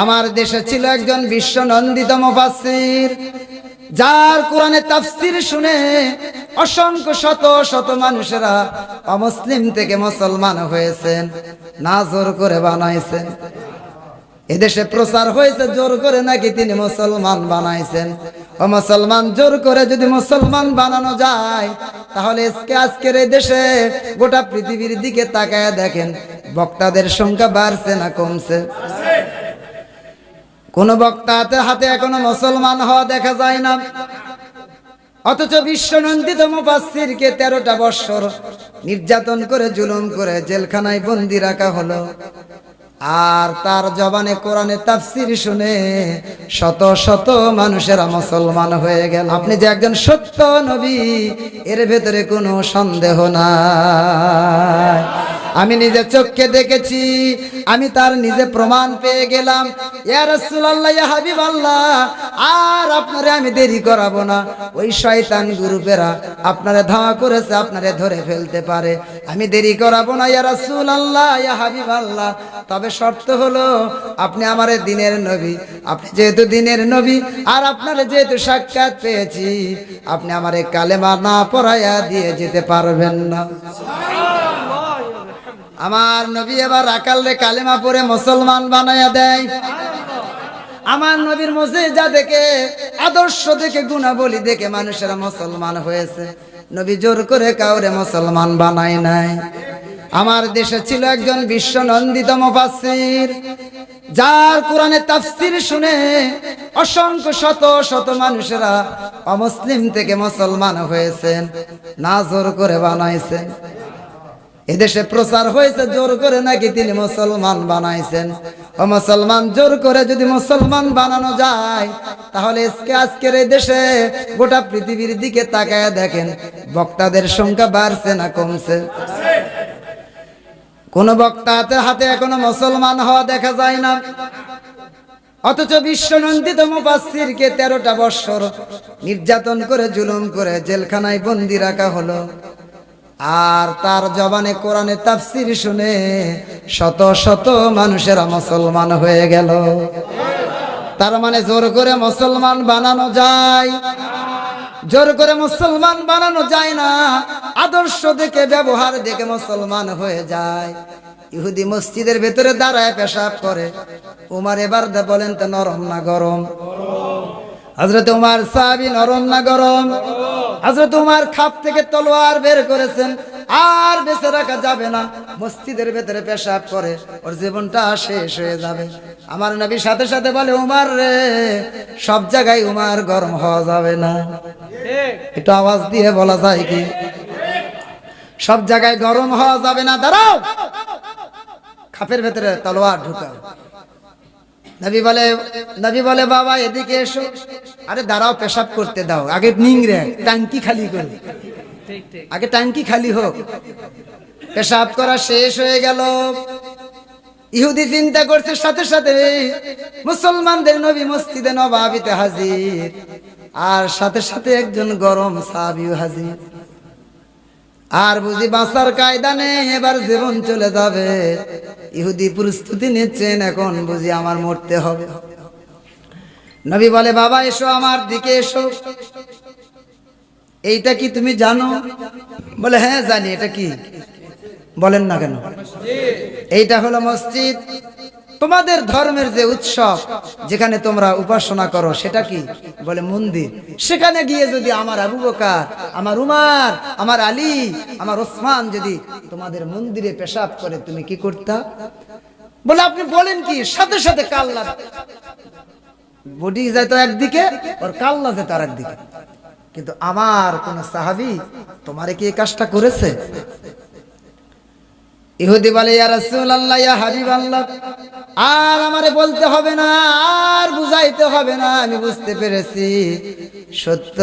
আমার দেশে ছিল একজন বিশ্বনন্দিত মুফাসসির, যার কোরআনের তাফসীর শুনে অসংখ্য শত শত মানুষেরা অমুসলিম থেকে মুসলমান হয়েছেন, না জোর করে বানাইছেন। এদেশে প্রচার হয়েছে জোর করে নাকি তিনি মুসলমান বানাইছেন। ও মুসলমান, জোর করে যদি মুসলমান বানানো যায় তাহলে আজকের এই দেশে গোটা পৃথিবীর দিকে তাকায় দেখেন, বক্তাদের সংখ্যা বাড়ছে না কমছে? কোন বক্তাতে হাতে এখনো মুসলমান হওয়া দেখা যায় না। অথচ বিশ্বনন্দিত মুফাসসিরকে 13টা বৎসর নির্যাতন করে জুলুম করে জেলখানায় বন্দি রাখা হলো, আর তার জবানে কোরআনের তাফসীর শুনে শত শত মানুষেরা মুসলমান হয়ে গেল। আপনি যে একজন সত্য নবী, এর ভেতরে কোনো সন্দেহ নাই। আমি নিজে চোখে দেখেছি, আমি তার নিজে প্রমাণ পেয়ে গেলাম। ইয়া রাসূলুল্লাহ, ইয়া হাবিবাল্লাহ, আর আপনারে আমি দেরি করাবো না। ওই শয়তান গ্রুপেরা আপনারে ধাওয়া করেছে, আপনারে ধরে ফেলতে পারে, আমি দেরি করাবো না। ইয়া রাসূলুল্লাহ, ইয়া হাবিবাল্লাহ, তবে শর্ত হলো আপনি আমারে দিনের নবী, আপনি যেহেতু দিনের নবী আর আপনারে যেহেতু সাক্ষাৎ পেয়েছি, আপনি আমারে কালেমা না পড়াইয়া দিয়ে যেতে পারবেন না। আমার নবী এবার আকালে কালেমা পড়ে মুসলমান বানায়া দেয়। আমার নবীর মুজিজা দেখে, আদর্শ দেখে, গুণাবলী দেখে মানুষেরা মুসলমান হয়েছে। নবী জোর করে কাউরে মুসলমান বানায় নাই। আমার দেশে ছিল একজন বিশ্বনন্দিত মুফাসসির, যার কোরআনের তাফসীর শুনে অসংখ্য শত শত মানুষেরা অমুসলিম থেকে মুসলমান হয়েছেন, না জোর করে বানাইছেন। এদেশে প্রচার হয়েছে জোর করে নাকি তিনি মুসলমান বানাইছেন। ও মুসলমান, জোর করে যদি মুসলমান বানানো যায় তাহলে আজকের এই দেশে গোটা পৃথিবীর দিকে তাকায় দেখেন, বক্তাদের সংখ্যা বাড়ছে না কমছে? কোন বক্তাতে হাতে এখনো মুসলমান হওয়া দেখা যায় না। অথচ বিশ্বনন্দিত মুফাসসিরকে 13টা বৎসর নির্যাতন করে জুলুম করে জেলখানায় বন্দি রাখা হলো, আর তার জবানে কোরআনের তাফসীর শুনে শত শত মানুষেরা মুসলমান হয়ে গেল। তার মানে জোর করে মুসলমান বানানো যায়? জোর করে মুসলমান বানানো যায় না, আদর্শ দেখে, ব্যবহার দেখে মুসলমান হয়ে যায়। ইহুদি মসজিদের ভেতরে দাঁড়ায় পেশাব করে, উমার এবার বলেন তো নরম না গরম? হযরত উমার সাহাবী, নরম না গরম? হযরত উমার খাপ থেকে তলোয়ার বের করেছেন, আর বেঁচে রাখা যাবে না। মসজিদের ভেতরে পেশাব করে, ওর জীবনটা শেষ হয়ে যাবে। আমার নবী সাথে সাথে বলে, উমার রে, সব জায়গায় উমার গরম হওয়া যাবে না। একটু আওয়াজ দিয়ে বলা যায় কি? সব জায়গায় গরম হওয়া যাবে না। দাঁড়াও, খাপের ভেতরে তলোয়ার ঢুকাও। নবী বলে বাবা এদিকে এসো। আরে দাঁড়াও, পেশাব করতে দাও, আগে নিংড়ে ট্যাঙ্কি খালি করি, আগে ট্যাঙ্কি খালি হোক। পেশাব করা শেষ হয়ে গেল। ইহুদি চিন্তা করছে সাথে সাথে মুসলমানদের নবী মসজিদে নববীতে হাজির, আর সাথে সাথে একজন গরম সাহাবীও হাজির। আর বুঝি বাঁচার কায়দা নেই, এবার জীবন চলে যাবে। ইহুদি প্রস্তুতি নিচ্ছেন, এখন বুঝি আমার মরতে হবে। নবী বলে বাবা এসো, আমার দিকে এসো। এইটা কি তুমি জানো? বলে হ্যাঁ জানি। এটা কি? বলেন না কেন? এইটা হলো মসজিদ। তোমাদের ধর্মের যে উৎসব, যেখানে তোমরা উপাসনা করো, সেটা কি? বলে মন্দির। সেখানে গিয়ে যদি আমার আবু বকর, আমার উমর, আমার আলী, আমার ওসমান যদি তোমাদের মন্দিরে পেশাব করে, তুমি কি করতা? বলে আপনি বলেন কি? সাথে সাথে কাল্লা বডি যেত একদিকে, ওর কাল্লা যেত আর একদিকে। কিন্তু আমার কোন সাহাবী তোমারে কি এই কাজটা করেছে? ইহুদি বলে ইয়া রাসূলুল্লাহ, ইয়া হাবিবাল্লাহ, আর আমারে বলতে হবে না, আর বুঝাইতে হবে না, আমি বুঝতে পেরেছি সত্য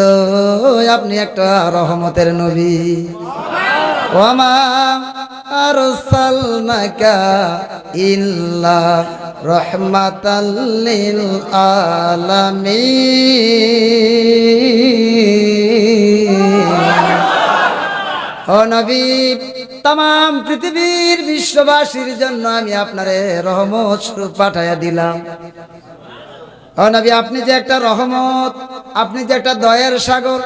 আপনি একটা রহমতের নবী। ওয়া মা আরসালনাকা ইল্লা রাহমাতাল লিল আলামিন। ও নবী, তাম পৃথিবীর বিশ্ববাসীর জন্য আমি আপনারে রহমত স্বরূপ পাঠাইয়া দিলাম। ও নবী, আপনি যে একটা রহমত, আপনি যে একটা দয়ার সাগর,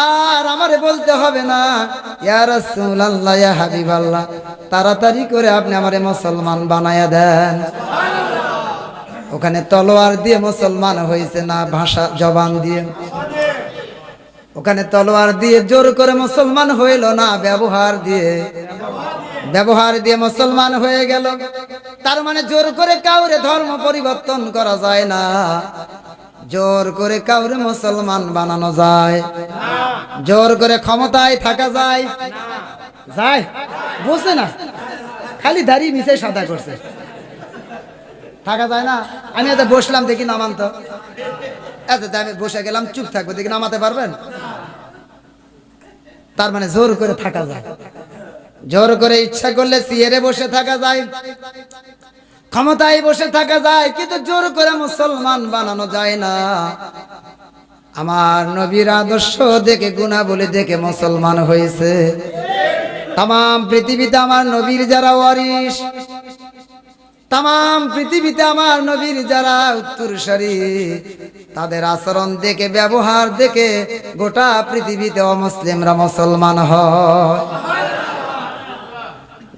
আর আমারে বলতে হবে না ইয়া রাসূলুল্লাহ, ইয়া হাবিবাল্লাহ, তাড়াতাড়ি করে আপনি আমারে মুসলমান বানায়া দেন। ওখানে তলোয়ার দিয়ে মুসলমান হয়েছে না ভাষা জবান দিয়ে? ওখানে তলোয়ার দিয়ে জোর করে মুসলমান হইল না ব্যবহার দিয়ে? ব্যবহার দিয়ে মুসলমান হয়ে গেল। তার মানে জোর করে কাউরে ধর্ম পরিবর্তন করা যায় না, জোর করে কাউরে মুসলমান বানানো যায়? জোর করে ক্ষমতায় থাকা যায়? যায়? বুঝছে না, খালি দাড়ি মিশে সাদা করছে, থাকা যায় না। আমি এত বসলাম, দেখি নামান তো, এত আমি বসে গেলাম, চুপ থাকবো, দেখি নামাতে পারবেন? তার মানে জোর করে থাকা যায়, জোর করে ইচ্ছা করলে চেয়ারে বসে থাকা যায়, ক্ষমতায় বসে থাকা যায়, কিন্তু জোর করে মুসলমান বানানো যায় না। আমার নবীর আদর্শ দেখে, গুণাবলী দেখে মুসলমান হয়েছে। তাম পৃথিবীতে আমার নবীর যারা ওয়ারিস, তাম পৃথিবীতে আমার নবীর যারা উত্তরসূরি, তাদের আচরণ দেখে, ব্যবহার দেখে গোটা পৃথিবীতে অমুসলিমরা মুসলমান হয়।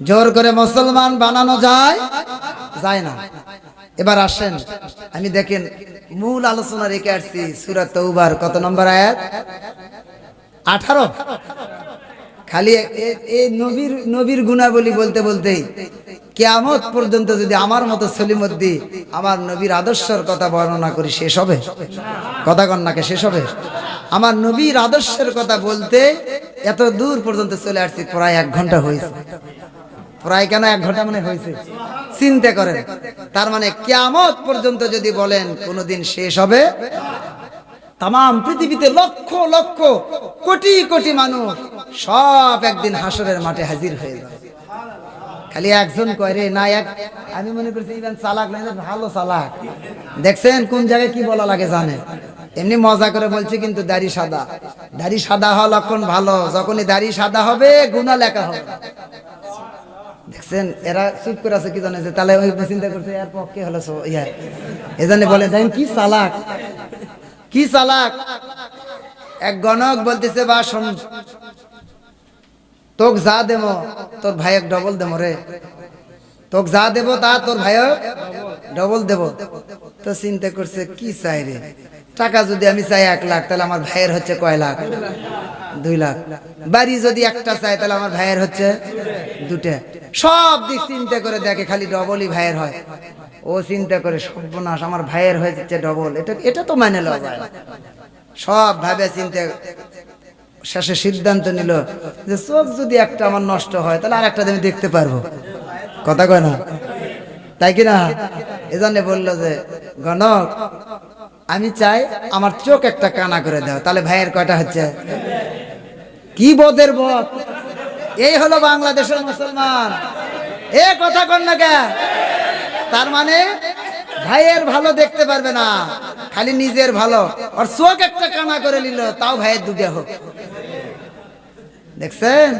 জোর করে মুসলমান বানানো যায়? যায় না। এবার আসেন, আমি দেখেন মূল আলোচনা রেখে আসছি সূরা তাওবার কত নম্বর আয়াত? 18। খালি এই নবীর গুণাবলী বলতে বলতেই কিয়ামত পর্যন্ত যদি আমার মতো সলিমুদ্দি আমার নবীর আদর্শের কথা বর্ণনা করি, শেষ হবে? কথা কন্যাকে শেষ হবে? আমার নবীর আদর্শের কথা বলতে এত দূর পর্যন্ত চলে আসছি, প্রায় 1 ঘন্টা হয়েছে। প্রায় কেন 1 ঘন্টা মানে হয়েছে? চিন্তা করেন। তার মানে কিয়ামত পর্যন্ত যদি বলেন কোনদিন শেষ হবে? তাম পৃথিবীতে লক্ষ লক্ষ কোটি কোটি মানুষ সব একদিন হাসরের মাঠে হাজির হয়ে যাবে। খালি একজন কয় রে না, আমি মনে করছি ইভেন চালাক না, ভালো চালাক। দেখছেন কোন জায়গায় কি বলা লাগে জানে? এমনি মজা করে বলছি, কিন্তু দাড়ি সাদা, দাড়ি সাদা হওয়া লক্ষণ ভালো। যখনই দাড়ি সাদা হবে গুনাহ লেখা হবে। দেখছেন এরা চুপ করে আছে কি জানে, যে তাহলে ওই চিন্তা করছে এর পক্ষে হলো ইয়া, এজন্য বলে দেখেন কি চালাক, কি চালাক। এক গণক বলতেছে, বা শোন, তোক যা দেব তোর ভাইয়ের ডবল দেব রে, তোক যা দেব তা তোর ভাইয়ের ডবল দেব। তো চিন্তা করছে কি চাই রে, টাকা যদি আমি চাই 1 লাখ, তাহলে আমার ভাইয়ের হচ্ছে কয় লাখ? 2 লাখ। বাড়ি যদি একটা চাই, তাহলে আমার ভাইয়ের হচ্ছে 2টা। সব দিক চিন্তা করে দেখে, খালি ডবলই ভাইয়ের হয়। ও চিন্তা করে সর্বনাশ, আমার ভাইয়ের হয়েছে ডবল, এটা তো মানে লওয়া যায়। সব ভাবে চিন্তা শেষে সিদ্ধান্ত নিল যে চোখ যদি একটা আমার নষ্ট হয়, তাহলে আর একটা আমি দেখতে পারবো। কথা কয় না, তাই কিনা? এজন্য বললো যে গণক, আমি চাই আমার চোখ একটা কানা করে দাও, তাহলে ভাইয়ের কয়টা হচ্ছে? কি বদের বদ! এই হলো বাংলাদেশের মুসলমান। এ কথা কন না কে? তার মানে ভাইয়ের ভালো দেখতে পারবে না, খালি নিজের ভালো। আর চোখ একটা কানা করে নিল, তাও ভাইয়ের 2টা হোক। দেখছেন,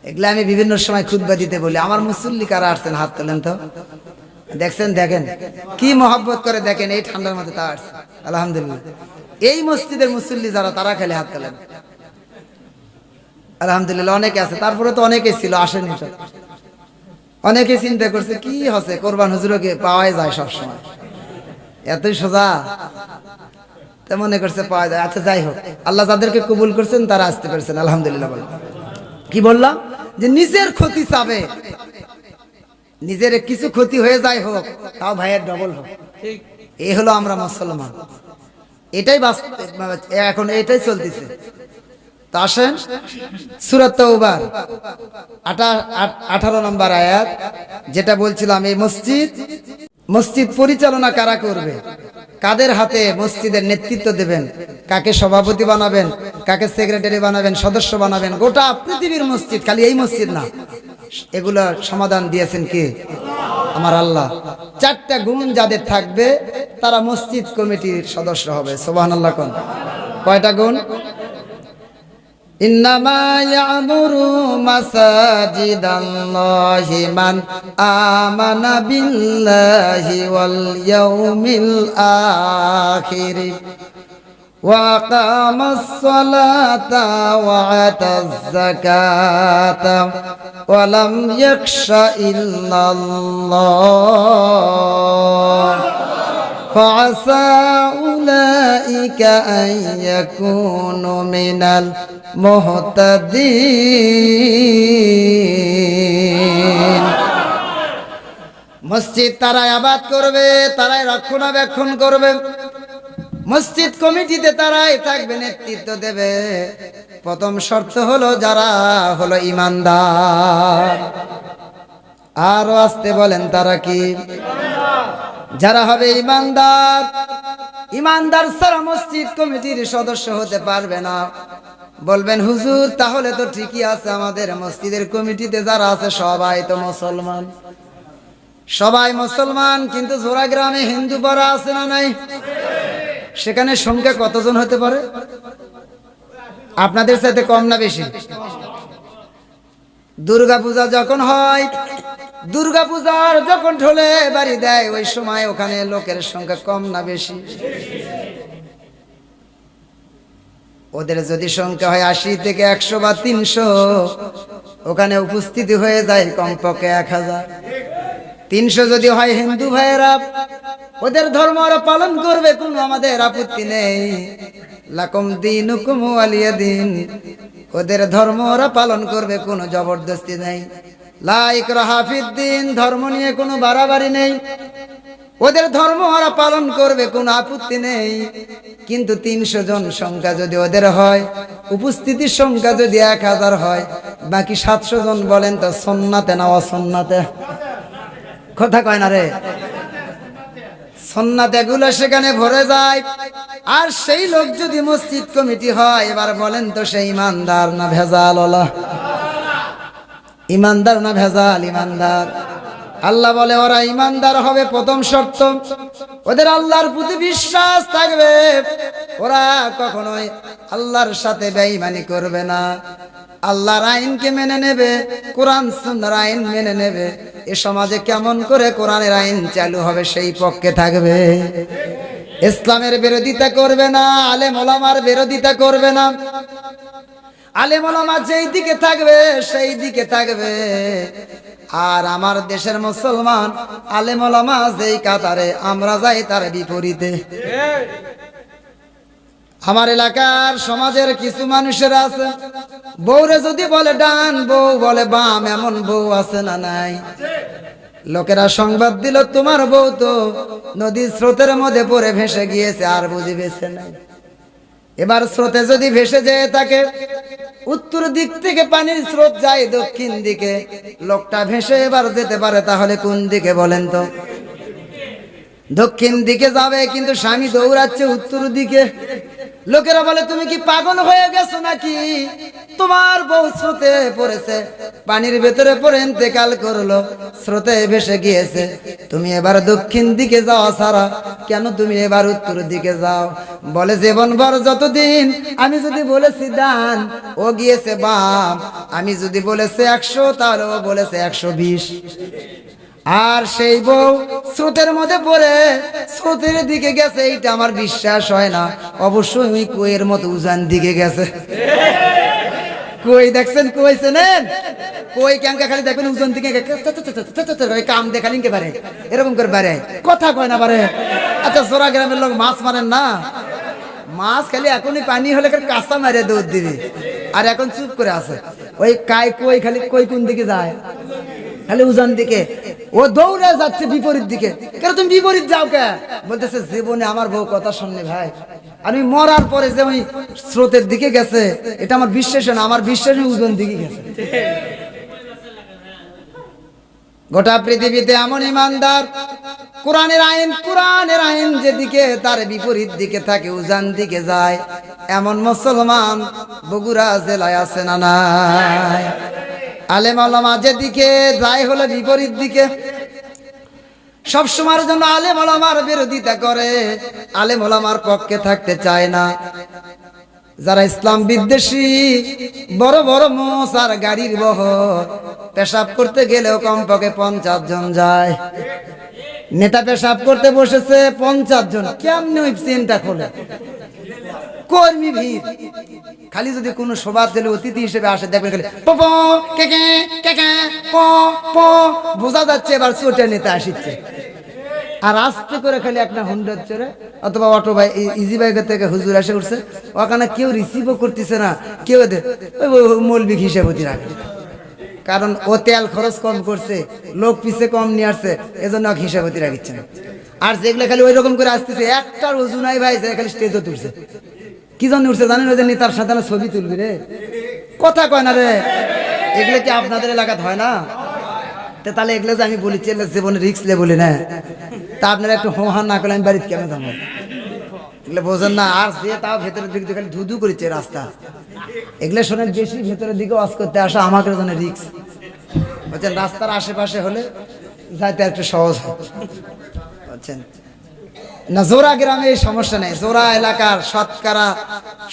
এগুলা আমি বিভিন্ন সময় খুতবা দিতে বলি। আমার মুসল্লি কারা আসছেন? হাত তোলেন তো। দেখছেন, দেখেন কি মহব্বত করে, দেখেন এই ঠান্ডার মধ্যে তা আসছে, আলহামদুলিল্লাহ। এই মসজিদের মুসল্লি যারা, তারা খালি হাত তোলেন, আলহামদুলিল্লাহ। অনেকে আছে, তারপরে তো অনেকে ছিল আসেনি। অনেকে চিন্তা করছে কি হচ্ছে, কোরবান হুজুরকে পাওয়াই যায় সবসময়, এতই সোজা। তা মনে করছে পাওয়া যায়। আচ্ছা যাই হোক, আল্লাহ যাদেরকে কবুল করছেন তারা আসতে পেরেছেন, আলহামদুলিল্লাহ। কি বললাম যে নিজের ক্ষতি চাবে, নিজের কিছু ক্ষতি হয়ে যায় হোক, তাও ভাইয়ের ডবল হোক। এই হলো আমরা মুসলমান, এটাই এখন এটাই চলতেছে। তো আসেন সূরা তাওবার 18 নম্বর আয়াত, যেটা বলছিলাম, এই মসজিদ পরিচালনা কারা করবে, কাদের হাতে মসজিদের নেতৃত্ব দেবেন, কাকে সভাপতি বানাবেন, কাকে সেক্রেটারি বানাবেন, সদস্য বানাবেন, গোটা পৃথিবীর মসজিদ, খালি এই মসজিদ না, এগুলা সমাধান দিয়েছেন কি? আমার আল্লাহ। 4টা গুণ যাদের থাকবে তারা মসজিদ কমিটির সদস্য হবে। সুবহানাল্লাহ কোন? কয়টা গুণ? ইন্নামা ইয়ামুরু মাসাজিদাল্লাহি মান আমানা বিল্লাহি ওয়াল ইয়াউমিল আখির ওয়া আকামাস সালাতা ওয়া আতাজ যাকাতা ওয়া লাম ইয়াখশা ইল্লাল্লাহ فعسى أولئك أن يكونوا من المهتدين মসজিদ তারাই আবাদ করবে, তারাই রক্ষণাবেক্ষণ করবে, মসজিদ কমিটিতে তারাই থাকবে, নেতৃত্ব দেবে। প্রথম শর্ত হলো যারা হলো ঈমানদার। আরো আসতে বলেন, তারা কি? যারা হবে ঈমানদার। ঈমানদার ছাড়া মসজিদ কমিটির সদস্য হতে পারবে না। বলবেন হুজুর তাহলে তো ঠিকই আছে, আমাদের মসজিদের কমিটিতে যারা আছে সবাই তো মুসলমান, সবাই মুসলমান, কিন্তু জোড়া গ্রামে হিন্দু পাড়া আছে না নাই? সেখানে সংখ্যা কতজন হতে পারে? আপনাদের সাথে কম না বেশি? দুর্গা পূজা যখন হয়, দুর্গা পূজার যখন ঢোলে বাড়ি দেয়, ওই সময় ওখানে লোকের সংখ্যা কম না বেশি? ওদের যদি সংখ্যা হয় 80 থেকে 100 বা 300, ওখানে উপস্থিতি হয়ে যায় কমপক্ষে 1000। 300 যদি হয় হিন্দু ভাইয়েরা, ওদের ধর্ম ওরা পালন করবে, কোনো আমাদের আপত্তি নেই। লাকুম দীনুকুম ওয়ালিয়া দীন, ওদের ধর্ম ওরা পালন করবে, কোনো জবরদস্তি নেই। লা ইকরাহা ফিদ্দিন, ধর্ম নিয়ে কোনো বাড়াবাড়ি নেই। ওদের ধর্ম ওরা পালন করবে, কোনো আপত্তি নেই। কিন্তু 300 জন সংখ্যা যদি ওদের হয়, উপস্থিতির সংখ্যা যদি 1000 হয়, বাকি 700 জন বলেন তো সুন্নাতে না অসুন্নাতে? কথা কয় না রে? সুন্নাত এগুলো সেখানে ভরে যায়। আর সেই লোক যদি মসজিদ কমিটি হয়, এবার বলেন তো সে ঈমানদার না ভেজাল ওয়ালা? ঈমানদার না ভেজাল? ঈমানদার। আল্লাহ বলে ওরা ঈমানদার হবে। প্রথম শর্ত ওদের আল্লাহর প্রতি বিশ্বাস থাকবে, ওরা কখনোই আল্লাহর সাথে বেঈমানি করবে না, আল্লাহর আইনকে মেনে নেবে, কোরআন সুন্নাহর আইন মেনে নেবে। এ সমাজে কেমন করে কোরআনের আইন চালু হবে সেই পক্ষে থাকবে। ইসলামের বিরোধিতা করবে না, আলেম ওলামার বিরোধিতা করবে না। আলেম ওলামা যেই দিকে থাকবে সেই দিকে থাকবে। আর আমার দেশের মুসলমান আলেম ওলামা যেই কাতারে, আমরা যাই তার বিপরীতে। আমার এলাকার সমাজের কিছু মানুষের আছে, বউরে যদি বলে ডান, বউ বলে বাম, এমন বউ আছে না নাই? লোকেরা সংবাদ দিল তোমার বউ তো নদীর স্রোতের মধ্যে পড়ে ভেসে গিয়েছে, আর বুঝি বেঁচে নাই। এবার স্রোতে যদি ভেসে যেয়ে থাকে, উত্তর দিক থেকে পানির স্রোত যায় দক্ষিণ দিকে, লোকটা ভেসে এবার যেতে পারে, তাহলে কোন দিকে বলেন তো? দক্ষিণ দিকে যাবে, কিন্তু স্বামী দৌড়াচ্ছে উত্তর দিকে। লোকেরা বলে তুমি কি পাগল হয়ে গেছো নাকি? তোমার বউ স্রোতে পড়েছে, পানির ভেতরে পড়ে ইন্তেকাল করলো, স্রোতে ভেসে গিয়েছে, তুমি এবার দক্ষিণ দিকে যাও ছাড়া কেন তুমি এবার উত্তর দিকে যাও? বলে জীবনভর যতদিন আমি যদি বলেছি ডান, ও গিয়েছে বাম, আমি যদি বলেছে 100, তাহলে ও বলেছে 120। আর সেই বউ স্রোতের মধ্যে পড়ে স্রোতের দিকে গেছে, এইটা আমার বিশ্বাস হয় না। অবশ্যই ওই কুয়ের মতো উজান দিকে গেছে। কই দেখছেন? কই চেনেন? কই ক্যাঙ্কা খালি দেখবেন উজান দিকে কাম দেখালিন কে পারে, এরকম করে পারে, কথা কয় না পারে। আচ্ছা জোড়া গ্রামের লোক মাছ মারেন না? মাছ খালি এখনই পানি হলে কাঁচা মারিয়ে দৌড় দিবি, আর এখন চুপ করে আছে। ওই কই খালি কই কোন দিকে যায়? খালি উজান দিকে। ও দৌড়ে যাচ্ছে বিপরীত দিকে। কেন তুমি বিপরীত যাও কে? বলতেছে জীবনে আমার বউ কথা শুননি ভাই, আমি মরার পরে যে ওই স্রোতের দিকে গেছে, এটা আমার বিশ্বাস না, আমার বিশ্বাস উজান দিকে গেছে। গোটা পৃথিবীতে এমন ইমানদার, কোরআনের আইন যেদিকে তার বিপরীত দিকে থাকে, উজান দিকে যায়, এমন মুসলমান বগুড়া জেলায় আছে না নাই? আলেম ওলামা যেদিকে যায় হলো বিপরীত দিকে, সব সময়ের জন্য আলেম ওলামার বিরোধিতা করে, আলেম ওলামার পক্ষে থাকতে চায় না। যারা ইসলাম বিদ্বেষী, বড় বড় মোষ আর গাড়ির বহর, পেশাব করতে গেলেও কমপক্ষে 50 জন যায়। নেতা পেশাব করতে বসেছে 50 জন, কেমনে ওই চেনটা খোলে? কর্মী ভিড়। খালি যদি কোনো সভা দিলে অতিথি হিসেবে আসে, দেখবেন খালি পপ কেকে কেকে প প, বোঝা যাচ্ছে এবার চোটে নেতা আসছে। আর আস্তে করে খালি একটা হুন্ডার চড়ে অথবা অটো ভাই, ইজি বাইকের থেকে হুজুর এসে উঠছে, ওখানে কেউ রিসিভও করতেছে না, কেউ মৌলবিক হিসাবতি রাখে। কারণ ও তেল খরচ কম করছে, লোক পিছে কম নিয়ে আসছে, এজন্য হিসাবতি রাখছে না। আর যেগুলো খালি ওই রকম করে আসতেছে, একটার ওজু নাই ভাই, খালি স্টেজও তুলছে। কি জন্য উঠছে জানেন? ওই যে নেতার সাথে ছবি তুলবি রে, কথা কয় না রে। এগুলো কি আপনাদের এলাকাতে হয় না? তাহলে এগুলো যে আমি বলি জীবনে রিক্স লে বলি না, তা আপনারা একটু হোহান না করলে আমি বাড়িতে কেন যাবো? এগুলো বোঝেন না। আর যে তাও ভেতরের দিক দিয়ে খালি ধুধু করেছে রাস্তা, এগুলো শোনেন বেশি ভেতরের দিকে ওয়াজ করতে আসা আমাকে জন্য রিক্স। বুঝছেন, রাস্তার আশেপাশে হলে যাইতে একটু সহজ হয়। বুঝছেন না, জোড়া গ্রামে এই সমস্যা নেই। জোড়া এলাকার শতকরা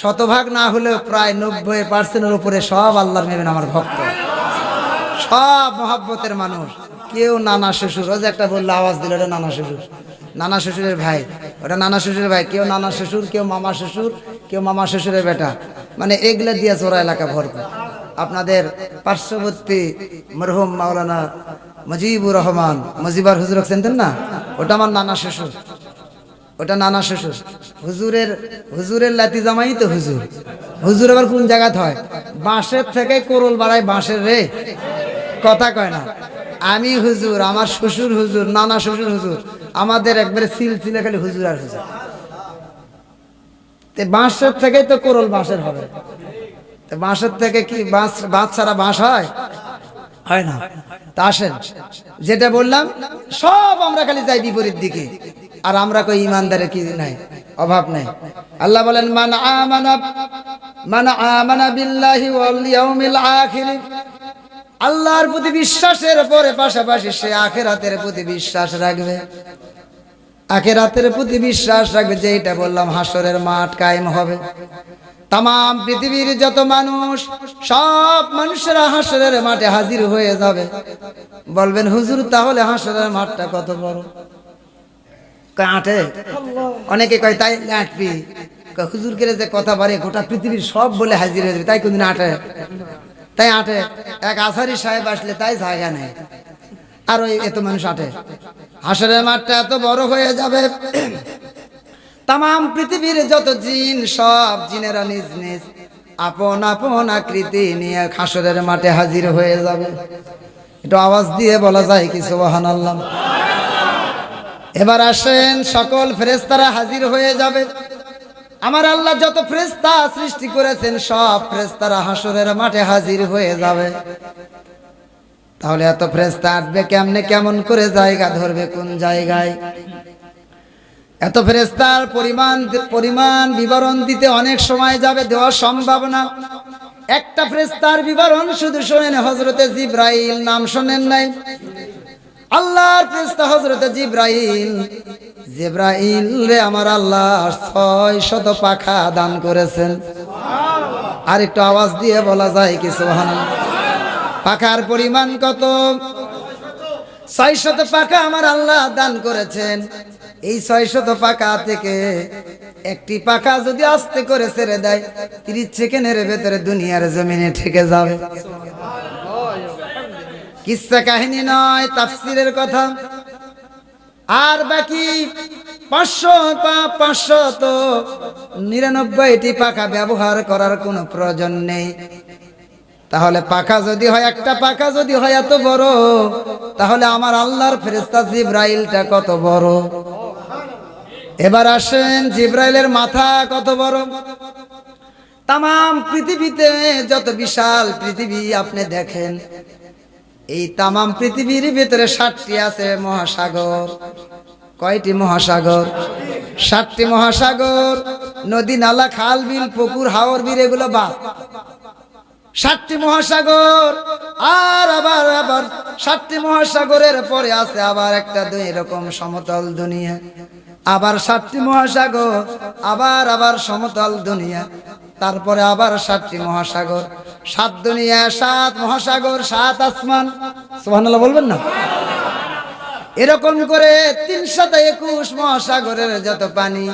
শতভাগ না হলেও প্রায় 90% উপরে সব আল্লাহর মেবেন আমার ভক্ত, সব মহাব্বতের মানুষ। কেউ নানা শ্বশুর, ওই যে একটা বললো আওয়াজ দিল, ওটা নানা শ্বশুর, নানা শ্বশুরের ভাই, ওটা নানা শ্বশুরের ভাই, কেউ নানা শ্বশুর, কেউ মামা শ্বশুর, কেউ মামা শ্বশুরের বেটা, মানে এগুলো দিয়ে জোড়া এলাকা ভরপুর। আপনাদের পার্শ্ববর্তী মরহুম মাওলানা মুজিবুর রহমান, মুজিবার হুজুর চিনতেন না? ওটা আমার নানা শ্বশুর, ওটা নানা শ্বশুর। হুজুরের লাতি জামাই তো হুজুর। হুজুর আবার কোন জায়গাতে হয়? বাঁশের থেকে কোরল বাড়ায় বাঁশের রে, কথা কয় না। আমি হুজুর, আমার শ্বশুর হুজুর, নানা শ্বশুর হুজুর, আমাদের একবারে সিলসিলে খালি হুজুর আর হুজুর। বাঁশের থেকেই তো কোরল বাঁশের হবে। বাঁশের থেকে কি বাঁশ ছাড়া বাঁশ হয়? হয় না। তা আসেন, যেটা বললাম, সব আমরা খালি যাই বিপরীত দিকে। আর আমরা কই ইমানদারের কি নাই, অভাব নাই। আল্লাহ বলেন মান আমানা বিল্লাহি ওয়াল ইয়াউমিল আখির, আল্লাহর প্রতি বিশ্বাসের পরে পাশাপাশি সে আখিরাতের প্রতি বিশ্বাস রাখবে। আখিরাতের প্রতি বিশ্বাস রাখবে, যে এটা বললাম হাসরের মাঠ কায়েম হবে। তাম পৃথিবীর যত মানুষ, সব মানুষেরা হাসরের মাঠে হাজির হয়ে যাবে। বলবেন হুজুর তাহলে হাসরের মাঠটা কত বড়? আটে অনেকে কয় তাই আটবি, হুজুরকে যে কথা বাড়ে গোটা পৃথিবীর সব বলে হাজির হয়ে যাবে, তাই কোনদিন আটে? তাই আটে? এক আসারি সাহেব আসলে তাই জায়গা নেই, আর ওই এত মানুষ আটে। হাসরের মাঠটা এত বড় হয়ে যাবে, তাম পৃথিবীর যত জিন, সব জিনেরা নিজ নিজ আপন আপন আকৃতি নিয়ে হাসরের মাঠে হাজির হয়ে যাবে। একটু আওয়াজ দিয়ে বলা যায় কি সুবহানাল্লাহ? এবার আসেন, সকল ফেরেশতারা হাজির হয়ে যাবে। আমার আল্লাহ যত ফেরেশতা সৃষ্টি করেছেন, সব ফেরেশতারা হাসরের মাঠে হাজির হয়ে যাবে। তাহলে এত ফেরেশতা আসবে কেমনে, কেমন করে জায়গা ধরবে কোন জায়গায়? এত ফেরেশতার পরিমাণ বিবরণ দিতে অনেক সময় যাবে, দেওয়া সম্ভব না। একটা ফেরেশতার বিবরণ শুধু শোনেন, হযরতে জিবরাইল, নাম শোনেন নাই? আল্লাহর ফেরেশতা হযরতে জিবরাইল, জিবরাইল রে আমার আল্লাহ 600 পাখা দান করেছেন। আর একটু আওয়াজ দিয়ে বলা যায় কি সুবহানাল্লাহ? পাখার পরিমাণ কত? 600 পাখা আমার আল্লাহ দান করেছেন। এই 600 পাখা থেকে একটি পাখা যদি আস্তে করে ছেড়ে দেয়, 30 সেকেন্ডের ভেতরে দুনিয়ার জমিনে ঠেকে যাবে। কিসসা কাহিনী নয়, তাফসীরের কথা। আর বাকি 599টি পাখা ব্যবহার করার কোনো প্রয়োজন নেই। তাহলে পাখা যদি হয়, একটা পাখা যদি হয় এত বড়, তাহলে আমার আল্লাহর ফেরেশতা জিবরাইলটা কত বড়? এবার আসেন, জিবরাইলের মাথা কত বড়? তাম পৃথিবীতে যত বিশাল পৃথিবী আপনি দেখেন, এই তাম পৃথিবীর ভিতরে 7টি আছে মহাসাগর। কয়টি মহাসাগর? 7টি মহাসাগর। নদী, নালা, খাল, বিল, পুকুর, হাওর, বিল, এগুলো বাদ। 7টি মহাসাগর। আর আবার 7টি মহাসাগরের পরে আছে আবার একটা দুই রকম সমতল দুনিয়া। আবার 7টি মহাসাগর, আবার সমতল দুনিয়া। তারপরে আবার 7টি মহাসাগর, 7 দুনিয়া, 7 মহাসাগর, 7 আসমান। সুবহানাল্লাহ বলবেন না? এরকম করে 321 মহাসাগরের যত পানি,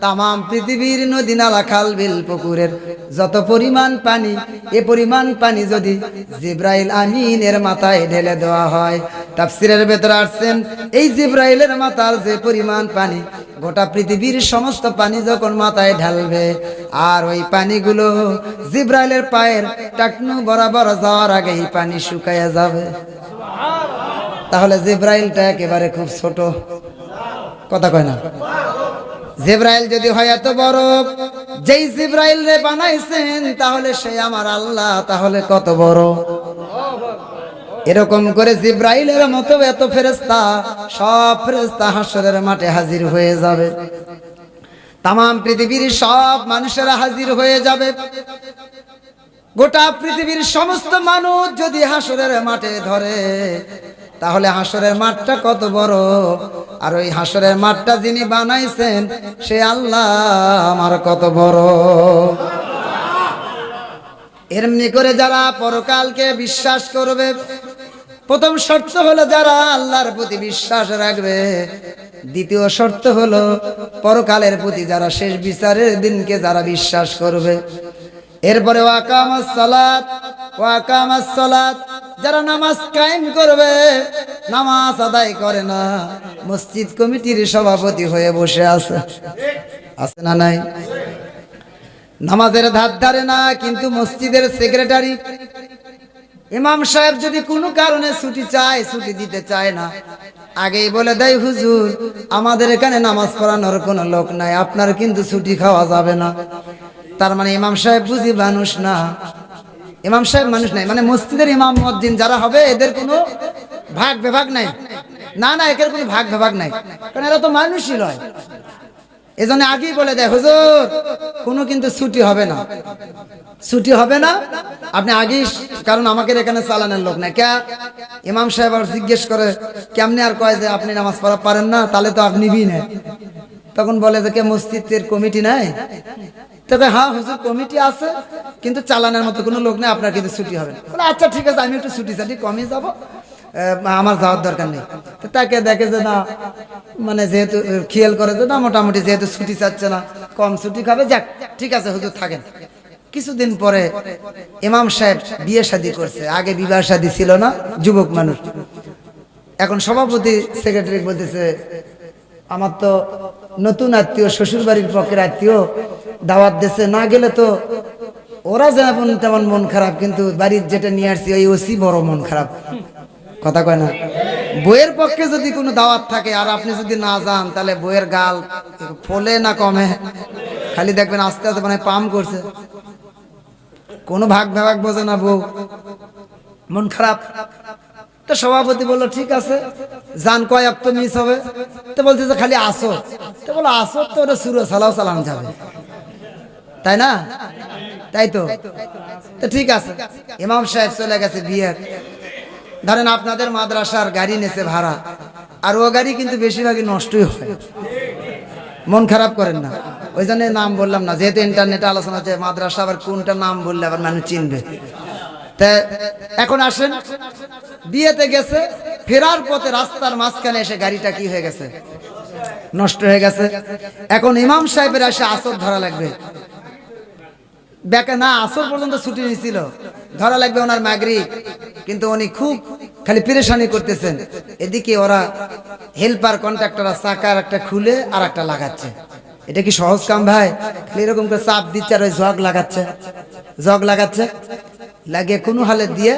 তাম পৃথিবীর নদী নালা খাল বিল পুকুরের যত পরিমাণ পানি, এ পরিমাণ পানি যদি জিব্রাইল আমিনের মাথায় ঢেলে দেওয়া হয়, তাফসীরের ভেতরে আসছেন এই জিব্রাইলের মাথার যে পরিমাণ পানি, গোটা পৃথিবীর সমস্ত পানি যখন মাথায় ঢালবে, আর ওই পানিগুলো জিব্রাইলের পায়ের টাকনু বরাবর যাওয়ার আগে এই পানি শুকায়া যাবে। তাহলে জিব্রাইলটা একেবারে খুব ছোট, কথা কয় না? জিব্রাইল যদি হয় এত বড়, যেই জিব্রাইল রে বানাইছেন তাহলে সে আমার আল্লাহ, তাহলে কত বড়। এরকম করে জিব্রাইলের মতো এত ফেরেশতা, সব ফেরেশতা হাসরের মাঠে হাজির হয়ে যাবে। তাম পৃথিবীর সব মানুষেরা হাজির হয়ে যাবে। গোটা পৃথিবীর সমস্ত মানুষ যদি হাসরের মাঠে ধরে, তাহলে হাসরের মাঠটা কত বড়। আর ওই হাসরের মাঠটা যিনি বানাইছেন সে আল্লাহ আমার কত বড়। এমনি করে যারা পরকালকে বিশ্বাস করবে, প্রথম শর্ত হলো যারা আল্লাহর প্রতি বিশ্বাস রাখবে, দ্বিতীয় শর্ত হলো পরকালের প্রতি যারা, শেষ বিচারের দিনকে যারা বিশ্বাস করবে। এরপরে ওয়াকামাস সালাত, যারা নামাজ কায়েম করবে, নামাজ আদায় করে না, মসজিদ কমিটির সভাপতি হয়ে বসে আছে, আছে না নাই? নামাজের ধার ধারে না, কিন্তু মসজিদের সেক্রেটারি। ইমাম সাহেব যদি কোনো কারণে ছুটি চায়, ছুটি দিতে চায় না, আগেই বলে দেয় হুজুর আমাদের এখানে নামাজ পড়ানোর কোনো লোক নাই, আপনার কিন্তু ছুটি খাওয়া যাবে না। তার মানে ইমাম সাহেব বুঝি মানুষ না, ইমাম সাহেব মানুষ নাই, মানে মসজিদের ইমাম মুয়াজ্জিন যারা হবে এদের কোনো ভাগ বিভাগ নাই। না না, এদের কোনো ভাগ বিভাগ নাই, কারণ এরা তো মানুষই নয়। এজন্য আগেই বলে দেয় হুজুর কোনো কিন্তু ছুটি হবে না, ছুটি হবে না আপনি আগেই, কারণ আমাকে এখানে চালানোর লোক নাই। কে? ইমাম সাহেব আর জিজ্ঞেস করে কেমনে, আর কয় যে আপনি নামাজ পড়া পারেন না, তাহলে তো আপনি নিবি না। তখন বলে যে কে মসজিদের কমিটি নাই? তবে হ্যাঁ হুজুর কমিটি আছে, কিন্তু চালানোর মতো কোনো লোক নেই, আপনার কিন্তু ছুটি হবে না। আচ্ছা ঠিক আছে, আমি একটু ছুটি চাটি কমে যাবো, আমার যাওয়ার দরকার নেই। তো তাকে দেখে যে না, মানে যেহেতু খেয়াল করে যে না মোটামুটি যেহেতু ছুটি চাচ্ছে না, কম ছুটি খাবে, যাক ঠিক আছে হুজুর থাকেন। কিছুদিন পরে ইমাম সাহেব বিয়ে শাদী করছে, আগে বিবাহ শাদী ছিল না, যুবক মানুষ। এখন সভাপতি সেক্রেটারি বলতেছে আমার তো নতুন আত্মীয়, শ্বশুর বাড়ির পক্ষের আত্মীয় দাওয়াত দিচ্ছে, না গেলে তো ওরা যেমন তেমন মন খারাপ, কিন্তু বাড়ির যেটা নিয়ে আসছি ওই ওসি বড় মন খারাপ, কথা কয় না? বইয়ের পক্ষে যদি কোনো দাওয়াত থাকে আর আপনি যদি না যান, তাহলে বইয়ের গাল ফলে না কমে, খালি দেখবেন আস্তে আস্তে মানে পাম করছে, কোনো ভাগ ভাগ বোঝে না, বউ মন খারাপ। তো সভাপতি বললো ঠিক আছে যান, কয় তো মিস হবে? তো বলছে যে খালি আসো। তো বলো আসো তো ওটা সুরো সালাও চালানো যাবে, তাই না? তাই তো। তো ঠিক আছে, ইমাম সাহেব চলে গেছে বিয়ের। ধরেন আপনাদের মাদ্রাসার গাড়ি নেছে ভাড়া, আর ও গাড়ি কিন্তু বেশিরভাগই নষ্টই হয়, মন খারাপ করেন না। ওই জন্য নাম বললাম না, যেহেতু ইন্টারনেটে আলোচনা হচ্ছে মাদ্রাসা, আবার কোনটা নাম বললে আবার মানুষ চিনবে। তা এখন আসেন, বিয়েতে গেছে, ফেরার পথে রাস্তার মাঝখানে এসে গাড়িটা কি হয়ে গেছে, নষ্ট হয়ে গেছে। এখন ইমাম সাহেবের এসে আসর ধরা লাগবে, বেকা না আসর পর্যন্ত ছুটি নিয়েছিল, ধরা লাগবে ওনার মাগরিব, কিন্তু উনি খুব খালি পেরেশানি করতেছেন। এদিকে ওরা হেল্পার কন্ট্রাক্টররা চাকার একটা খুলে আর একটা লাগাচ্ছে। এটা কি সহজ কাম ভাই? এরকম করে চাপ দিচ্ছে আর ওই জগ লাগাচ্ছে, জগ লাগাচ্ছে, লাগিয়ে কোনো হালে দিয়ে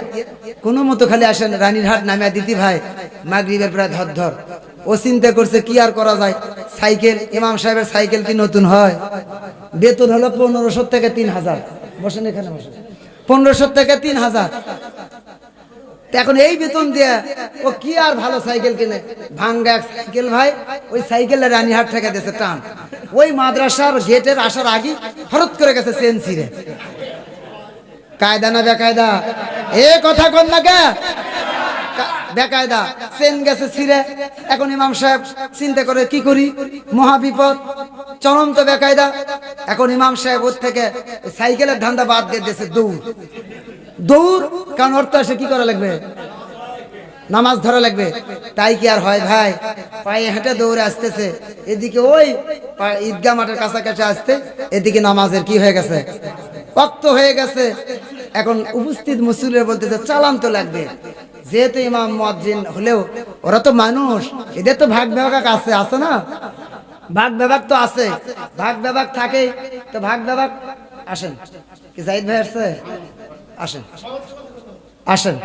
কোনো মতো খালি আসেন রানীরহাট নামিয়া দিতি ভাই, মাগরিবের প্রায় ধর ধর। ও চিন্তা করছে কি আর করা যায়, সাইকেল, ইমাম সাহেবের সাইকেল কি নতুন হয়? বেতন হলো 1500 থেকে 3000, বসেন এখানে বসেন, 1500 থেকে 3000। এখন এই বেতন দিয়ে ও কি আর ভালো সাইকেল কিনে, ভাঙ্গা এক সাইকেল ভাই, ওই সাইকেলে রানীহাট থেকে দিয়েছে টান, ওই মাদ্রাসার গেটের আসার আগে হঠাৎ করে গেছে চেন ছিঁড়ে। কায়দা না বেকায়দা? এ কথা কন না কে? বেকায়দা, চেন গেছে ছিঁড়ে। এখন ইমাম সাহেব চিন্তা করে কি করি, মহা বিপদ, চরম তো বেকায়দা। এখন ইমাম সাহেব ওর থেকে সাইকেলের ধান্দা বাদ দিয়ে দিয়েছে, দৌড় দৌড়, কারণ অর্থ আসে কি করা লাগবে, নামাজ ধরা লাগবে। তাই কি আর হয় ভাই, পায়ে হেঁটে দৌড়ে আসতেছে, এদিকে ওই ঈদগাহ মাঠের কাছাকাছি আসতে, এদিকে নামাজের কি হয়ে গেছে, ওয়াক্ত হয়ে গেছে। এখন উপস্থিত মুসল্লিরা বলতেছে চালান তো লাগবে, যেহেতু ইমাম মুয়াজ্জিন হলেও ওরা তো মানুষ, এদের তো ভাগ বিভাগ আছে না, ভাগ বিভাগ তো আছে, ভাগ বিভাগ থাকে তো ভাগ বিভাগ। আসেন, কি জাহিদ ভাই আসছে, আসেন আসেন,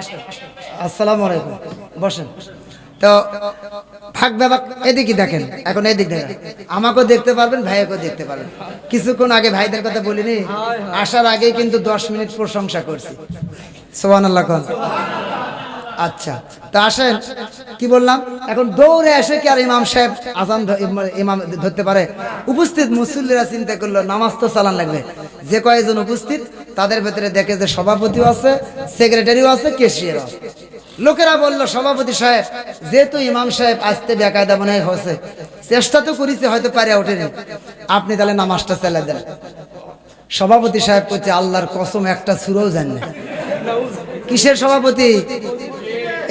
আসসালামু আলাইকুম, বসেন। তো ভাগ বিভাগ এদিকে দেখেন, এখন এদিক দেখেন, আমাকেও দেখতে পারবেন, ভাইয়াকেও দেখতে পারবেন। কিছুক্ষণ আগে ভাইদের কথা বলিনি, আসার আগে কিন্তু 10 মিনিট প্রশংসা করছি, সুবহানাল্লাহ কোন। আচ্ছা, তো আসেন, কি বললাম, এখন দৌড়ে এসে কি আর ইমাম সাহেব আজান ইমাম ধরতে পারে? উপস্থিত মুসল্লিরা চিন্তা করলো নামাজ তো চালান লাগবে, যে কয়েকজন উপস্থিত তাদের ভেতরে দেখে যে সভাপতিও আছে, সেক্রেটারিও আছে, ক্যাশিয়ারও আছে। লোকেরা বলল সভাপতি সাহেব, যেহেতু ইমাম সাহেব আসতে বেকায়দা মনে হচ্ছে, চেষ্টা তো করেছে, হয়তো পারে ওঠেনি, আপনি তাহলে নামাজটা চালিয়ে দেন। সভাপতি সাহেব করছে আল্লাহর কসম একটা সূরাও জানে না। কিসের সভাপতি?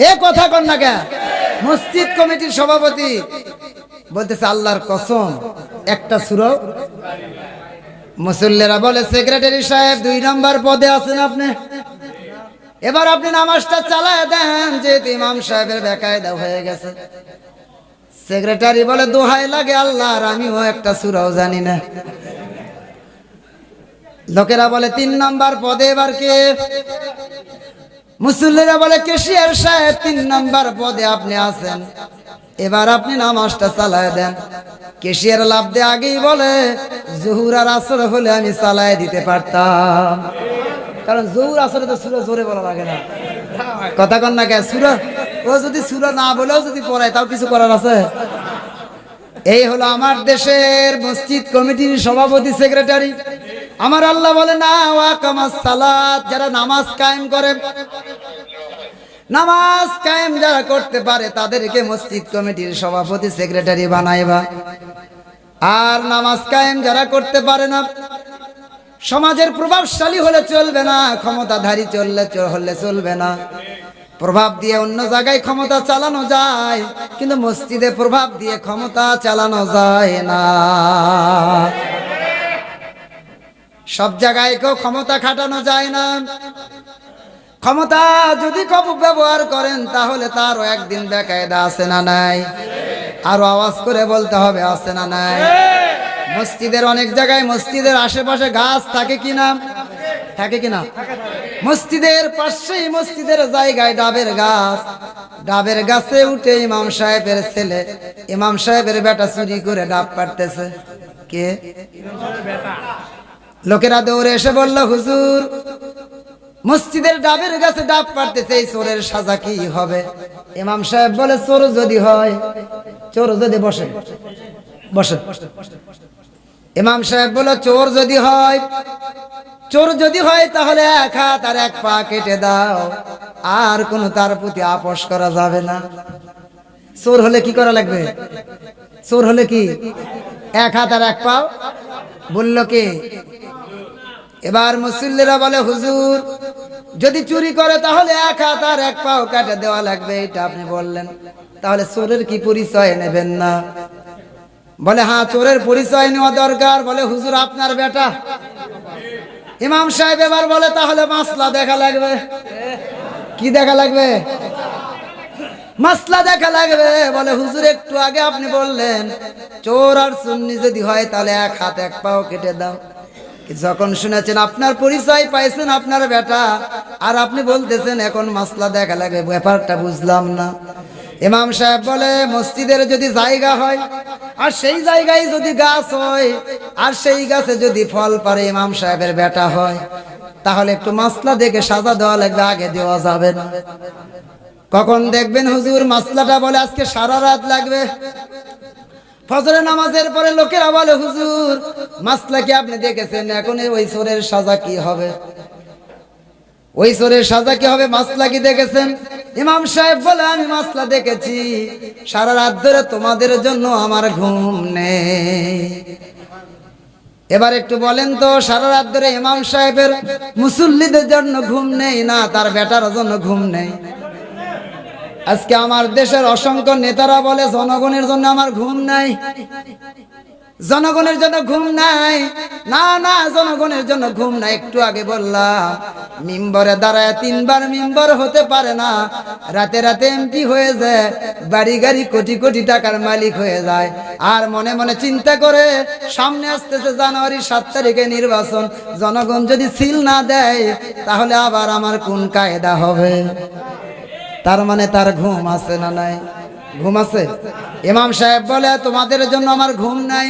এ কথা কর না কে, মসজিদ কমিটির সভাপতি বলতেছে আল্লাহর কসম একটা সূরাও। মুসল্লিরা বলে সেক্রেটারি সাহেব 2 নম্বর পদে আছেন আপনি, এবার আপনি নামাজটা চালায় দেন, যেহেতু ইমাম সাহেবের বেকায়দা হয়ে গেছে। সেক্রেটারি বলে দোহাই লাগে আল্লাহর, আমিও একটা সূরাও জানি না। লোকেরা বলে 3 নম্বর পদে এবার কে? মুসল্লিরা বলে ক্যাশিয়ার সাহেব 3 নম্বর পদে আপনি আছেন, এবার আপনি নামাজটা চালায় দেন। ক্যাশিয়ার লাভ দিয়ে আগেই বলে জোহর আর আসর হলে আমি চালায় দিতে পারতাম, কারণ জোহর আসরে তো সূরা জোরে বলা লাগে না, কথা কন না কে, সূরা ও যদি সূরা না বলেও যদি পড়ায় তাও কিছু করার আছে। এই হলো আমার দেশের মসজিদ কমিটির সভাপতি সেক্রেটারি। আমার আল্লাহ বলে না ওয়াকামাস সালাত, যারা নামাজ কায়েম করে, নামাজ কায়েম যারা করতে পারে তাদেরকে মসজিদ কমিটির সভাপতি সেক্রেটারি বানাইবা। আর নামাজ কায়েম যারা করতে পারে না, সমাজের প্রভাবশালী হলে চলবে না, ক্ষমতাধারী হলে চলবে না। প্রভাব দিয়ে অন্য জায়গায় ক্ষমতা চালানো যায়, কিন্তু মসজিদে প্রভাব দিয়ে ক্ষমতা চালানো যায় না। সব জায়গায় কেউ ক্ষমতা খাটানো যায় না। ক্ষমতা যদি ব্যবহার করেন তাহলে তারও একদিন বেকায়দা আছে না নাই? আরো আওয়াজ করে বলতে হবে আছে না নাই? মসজিদের অনেক জায়গায় মসজিদের আশেপাশে গাছ থাকে কিনা? থাকে কিনা? মসজিদের পাশেই মসজিদের জায়গায় ডাবের গাছ, ডাবের গাছে উঠে ইমাম সাহেবের ছেলে, ইমাম সাহেবের বেটা চুরি করে ডাব পাড়তেছে। কে? লোকেরা দৌড়ে এসে বলল হুজুর মসজিদের ডাবের গাছে ডাব পাড়তেছে, এই চোরের সাজা কি হবে? ইমাম সাহেব বলে চোর যদি হয়, চোর যদি বসে বসে, ইমাম সাহেব বলে চোর যদি হয়, চোর যদি হয় তাহলে 1 হাত আর 1 পা কেটে দাও, আর কোনো তার প্রতি আপোষ করা যাবে না। চোর হলে কি করা লাগবে? চোর হলে কি 1 হাত আর 1 পা? বলল কে? এবার মুসল্লিরা বলে হুজুর যদি চুরি করে তাহলে 1 হাত আর 1 পাও কেটে দেওয়া লাগবে, এটা আপনি বললেন, তাহলে চোরের কি পরিচয় নেবেন না? বলে হ্যাঁ চোরের পরিচয় নেওয়া দরকার। বলে হুজুর আপনার বেটা। ইমাম সাহেব এবার বলে তাহলে মাসলা দেখা লাগবে। কি দেখা লাগবে? মাসলা দেখা লাগবে। বলে হুজুর একটু আগে আপনি বললেন চোর আর সুন্নি যদি হয় তাহলে 1 হাত 1 পাও কেটে দাও, যখন শুনেছেন আপনার পরিচয় পাইছেন আপনার বেটা, আর আপনি বলতেছেন এখন মাসলা দেখা লাগে, ব্যাপারটা বুঝলাম না। ইমাম সাহেব বলে মসজিদের যদি জায়গা হয় আর সেই জায়গায় যদি গাছ হয় আর সেই গাছে যদি ফল পারে ইমাম সাহেবের বেটা হয়, তাহলে একটু মাসলা দেখে সাজা দেওয়া লাগবে, আগে দেওয়া যাবে না। কখন দেখবেন হুজুর মাসলাটা? বলে আজকে সারা রাত লাগবে। ফজরের নামাজের পরে লোকেরা বলে হুজুর মাসলা কি আপনি দেখেছেন? এখন ওই চোরের সাজা কি হবে? ওই চোরের সাজা কি হবে? মাসলা কি দেখেছেন? ইমাম সাহেব বলে আমি মাসলা দেখেছি, সারা রাত ধরে তোমাদের জন্য আমার ঘুম নেই। এবার একটু বলেন তো, সারা রাত ধরে ইমাম সাহেবের মুসল্লিদের জন্য ঘুম নেই না, তার বেটার জন্য ঘুম নেই? আজকে আমার দেশের অসংখ্য নেতারা বলে জনগণের জন্য আমার ঘুম নাই, জনগণের জন্য ঘুম নাই। না না, জনগণের জন্য ঘুম নাই। একটু আগে বললাম মিম্বরে দাঁড়ায় 3 বার মিম্বর হতে পারে না, রাতে রাতে এমপি হয়ে যায়, বাড়ি গাড়ি কোটি কোটি টাকার মালিক হয়ে যায়, আর মনে মনে চিন্তা করে সামনে আসতেছে জানুয়ারি 7 তারিখে নির্বাচন, জনগণ যদি সিল না দেয় তাহলে আবার আমার কোন কায়দা হবে? তার মানে তার ঘুম আছে না নাই? ঘুম আছে। ইমাম সাহেব বলে তোমাদের জন্য আমার ঘুম নাই,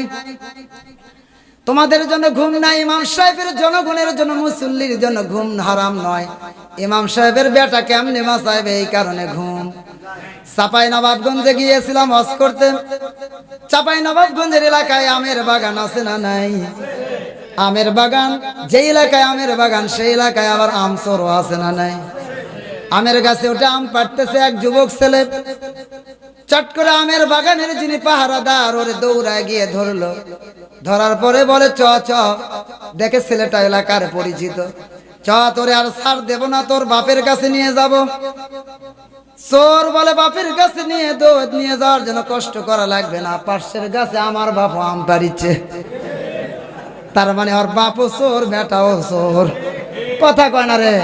তোমাদের জন্য ঘুম নাই। ইমাম সাহেবের জনগণের জন্য, মুসল্লির জন্য ঘুম হারাম নয়। ইমাম সাহেবের বেটা কেমনে বাঁচাইবে, এই কারণে ঘুম। চাপাই নবাবগঞ্জে গিয়েছিলাম হজ করতে। চাপাই নবাবগঞ্জের এলাকায় আমের বাগান আছে না নাই? আমের বাগান, যে এলাকায় আমের বাগান সেই এলাকায় আবার আম চোরও আছে না নাই? আমের গাছে ওটা আম পাড়তেছে এক যুবক ছেলে, চট করে আমের বাগানের যিনি পাহারাদার ওরে দৌড়ায় গিয়ে ধরলো। ধরার পরে বলে চ চ, দেখে ছেলেটা এলাকার পরিচিত, চ তোরে আর ছাড় দেব না, তোর বাপের কাছে নিয়ে যাব। চোর বলে বাপের কাছে নিয়ে যাওয়ার জন্য কষ্ট করা লাগবে না, পাশের গাছে আমার বাপ আম পাড়িচ্ছে। তার মানে ওর বাপও চোর, বেটাও চোর। কথা কয় না রে?